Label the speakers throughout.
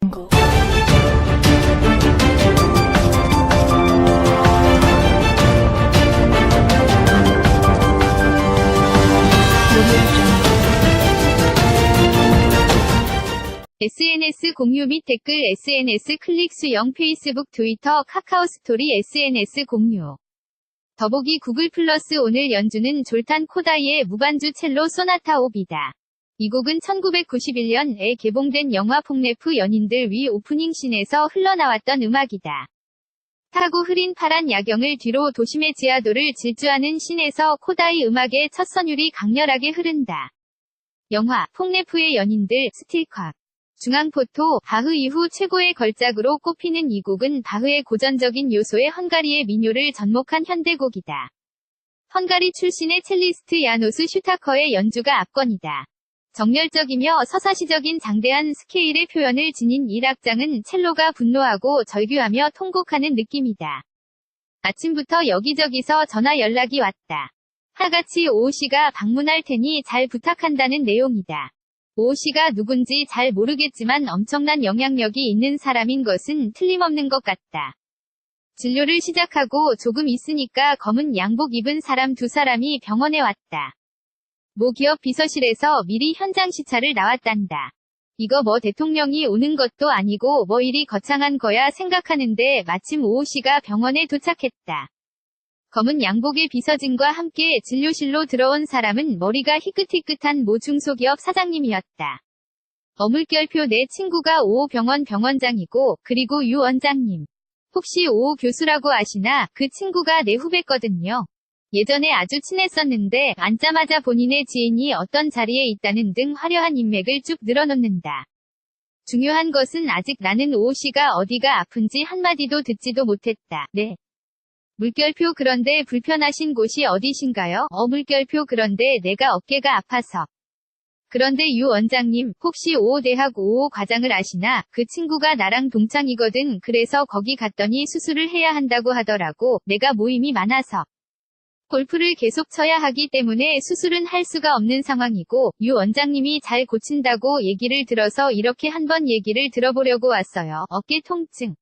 Speaker 1: 거.
Speaker 2: SNS 공유 및 댓글 SNS 클릭 수영 페이스북 트위터 카카오 스토리 SNS 공유 더보기 구글 플러스 오늘 연주는 졸탄 코다이의 무반주 첼로 소나타 옵이다. 이 곡은 1991년에 개봉된 영화 폭네프 연인들 위 오프닝 씬에서 흘러나왔던 음악이다. 타고 흐린 파란 야경을 뒤로 도심의 지하도를 질주하는 씬에서 코다이 음악의 첫 선율이 강렬하게 흐른다. 영화 폭네프의 연인들 스틸컷 중앙포토 바흐 이후 최고의 걸작으로 꼽히는 이 곡은 바흐의 고전적인 요소의 헝가리의 민요를 접목한 현대곡이다. 헝가리 출신의 첼리스트 야노스 슈타커의 연주가 압권이다. 정열적이며 서사시적인 장대한 스케일의 표현을 지닌 이 악장은 첼로가 분노하고 절규하며 통곡하는 느낌이다. 아침부터 여기저기서 전화 연락이 왔다. 하같이 오오씨가 방문할 테니 잘 부탁한다는 내용이다. 오오씨가 누군지 잘 모르겠지만 엄청난 영향력이 있는 사람인 것은 틀림없는 것 같다. 진료를 시작하고 조금 있으니까 검은 양복 입은 사람 두 사람이 병원에 왔다. 모 기업 비서실에서 미리 현장 시찰을 나왔단다. 이거 뭐 대통령이 오는 것도 아니고 뭐 일이 거창한 거야 생각하는데 마침 오오씨가 병원에 도착했다. 검은 양복의 비서진과 함께 진료실로 들어온 사람은 머리가 희끗희끗한 모 중소기업 사장님이었다. 어물결표 내 친구가 오오 병원 병원장이고 그리고 유 원장님. 혹시 오오 교수라고 아시나? 그 친구가 내 후배거든요. 예전에 아주 친했었는데 앉자마자 본인의 지인이 어떤 자리에 있다는 등 화려한 인맥을 쭉 늘어놓는다. 중요한 것은 아직 나는 오오씨가 어디가 아픈지 한마디도 듣지도 못했다. 네. 물결표 그런데 불편하신 곳이 어디신가요? 물결표 그런데 내가 어깨가 아파서. 그런데 유 원장님, 혹시 오오대학 오오 과장을 아시나? 그 친구가 나랑 동창이거든. 그래서 거기 갔더니 수술을 해야 한다고 하더라고. 내가 모임이 많아서. 골프를 계속 쳐야 하기 때문에 수술은 할 수가 없는 상황이고, 유 원장님이 잘 고친다고 얘기를 들어서 이렇게 한번 얘기를 들어보려고 왔어요. 어깨 통증.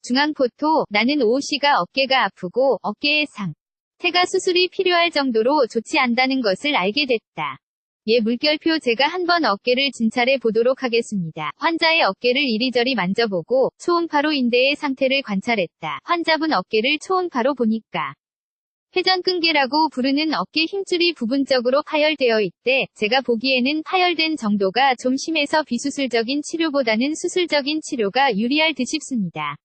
Speaker 2: 중앙포토, 나는 오오씨가 어깨가 아프고 어깨에 상태가 수술이 필요할 정도로 좋지 않다는 것을 알게 됐다. 예 물결표 제가 한번 어깨를 진찰해 보도록 하겠습니다. 환자의 어깨를 이리저리 만져보고 초음파로 인대의 상태를 관찰했다. 환자분 어깨를 초음파로 보니까 회전근개라고 부르는 어깨 힘줄이 부분적으로 파열되어 있대. 제가 보기에는 파열된 정도가 좀 심해서 비수술적인 치료보다는 수술적인 치료가 유리할 듯 싶습니다.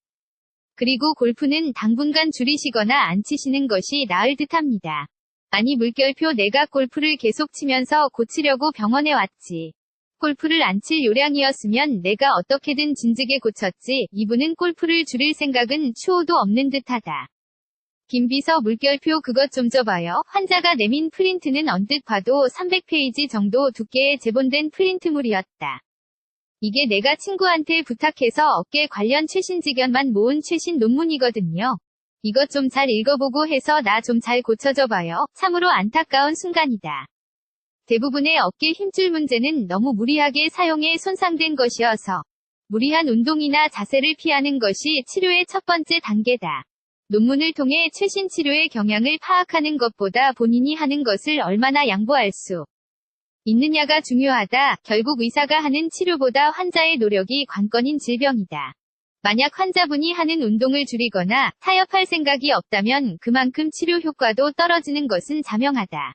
Speaker 2: 그리고 골프는 당분간 줄이시거나 안 치시는 것이 나을 듯합니다. 아니 물결표 내가 골프를 계속 치면서 고치려고 병원에 왔지. 골프를 안 칠 요량이었으면 내가 어떻게든 진즉에 고쳤지. 이분은 골프를 줄일 생각은 추호도 없는 듯하다. 김비서 물결표 그것 좀 줘봐요. 환자가 내민 프린트는 언뜻 봐도 300페이지 정도 두께의 재본된 프린트물이었다. 이게 내가 친구한테 부탁해서 어깨 관련 최신 직연만 모은 최신 논문이거든요. 이것 좀 잘 읽어보고 해서 나 좀 잘 고쳐줘봐요. 참으로 안타까운 순간이다. 대부분의 어깨 힘줄 문제는 너무 무리하게 사용해 손상된 것이어서 무리한 운동이나 자세를 피하는 것이 치료의 첫 번째 단계다. 논문을 통해 최신 치료의 경향을 파악하는 것보다 본인이 하는 것을 얼마나 양보할 수 있느냐가 중요하다. 결국 의사가 하는 치료보다 환자의 노력이 관건인 질병이다. 만약 환자분이 하는 운동을 줄이거나 타협할 생각이 없다면 그만큼 치료 효과도 떨어지는 것은 자명하다.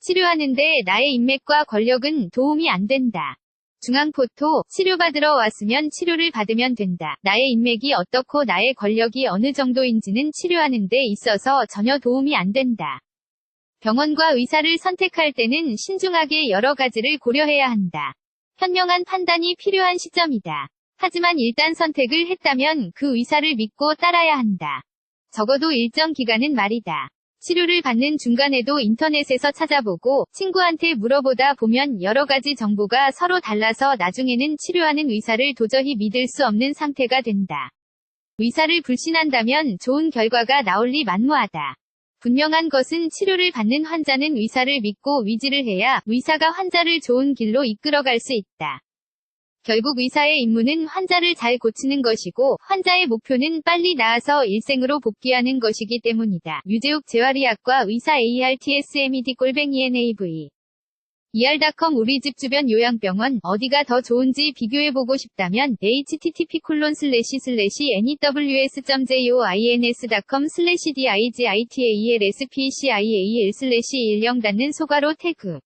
Speaker 2: 치료하는데 나의 인맥과 권력은 도움이 안 된다. 중앙포토, 치료받으러 왔으면 치료를 받으면 된다. 나의 인맥이 어떻고 나의 권력이 어느 정도인지는 치료하는 데 있어서 전혀 도움이 안 된다. 병원과 의사를 선택할 때는 신중하게 여러 가지를 고려해야 한다. 현명한 판단이 필요한 시점이다. 하지만 일단 선택을 했다면 그 의사를 믿고 따라야 한다. 적어도 일정 기간은 말이다. 치료를 받는 중간에도 인터넷에서 찾아보고 친구한테 물어보다 보면 여러 가지 정보가 서로 달라서 나중에는 치료하는 의사를 도저히 믿을 수 없는 상태가 된다. 의사를 불신한다면 좋은 결과가 나올 리 만무하다. 분명한 것은 치료를 받는 환자는 의사를 믿고 위지를 해야 의사가 환자를 좋은 길로 이끌어갈 수 있다. 결국 의사의 임무는 환자를 잘 고치는 것이고 환자의 목표는 빨리 나아서 일생으로 복귀하는 것이기 때문이다. 유재욱 재활의학과 의사 ARTSMED-NAV ER.com 우리 집 주변 요양병원 어디가 더 좋은지 비교해보고 싶다면 http://news.joins.com/digitals-pcial/10 닫는 소괄호 태그